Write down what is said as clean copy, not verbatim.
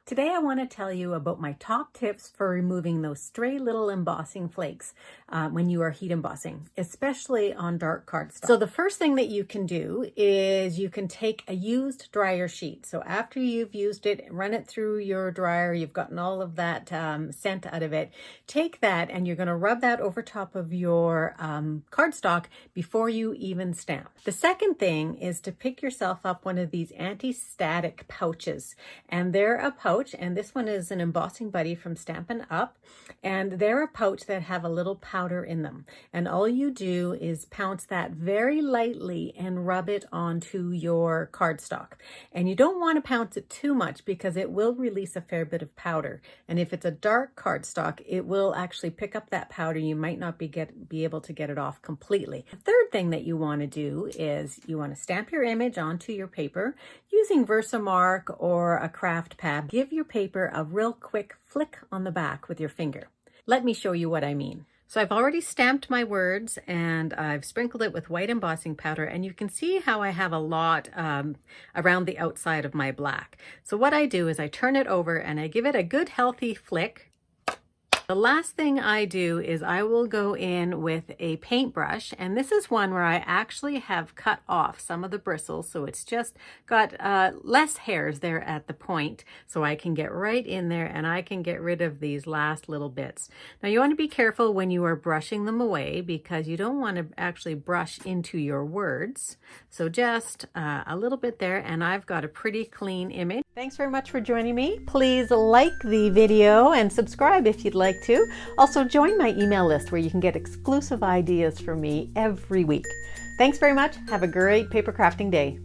Today I want to tell you about my top tips for removing those stray little embossing flakes when you are heat embossing, especially on dark cardstock. So the first thing that you can do is you can take a used dryer sheet. So after you've used it, run it through your dryer, you've gotten all of that scent out of it. Take that and you're going to rub that over top of your cardstock before you even stamp. The second thing is to pick yourself up one of these anti-static pouches, and they're a pouch, and this one is an Embossing Buddy from Stampin' Up, and they're a pouch that have a little powder in them, and all you do is pounce that very lightly and rub it onto your cardstock. And you don't want to pounce it too much because it will release a fair bit of powder, and if it's a dark cardstock it will actually pick up that powder. You might not be able to get it off completely. The third thing that you want to do is you want to stamp your image onto your paper using Versamark or a craft pad. Give your paper a real quick flick on the back with your finger. Let me show you what I mean. So I've already stamped my words and I've sprinkled it with white embossing powder, and you can see how I have a lot around the outside of my black. So what I do is I turn it over and I give it a good healthy flick. The last thing I do is I will go in with a paintbrush, and this is one where I actually have cut off some of the bristles, so it's just got less hairs there at the point, so I can get right in there and I can get rid of these last little bits. Now you want to be careful when you are brushing them away because you don't want to actually brush into your words, so just a little bit there, and I've got a pretty clean image. Thanks very much for joining me. Please like the video and subscribe if you'd like to. Also join my email list where you can get exclusive ideas from me every week. Thanks very much. Have a great paper crafting day.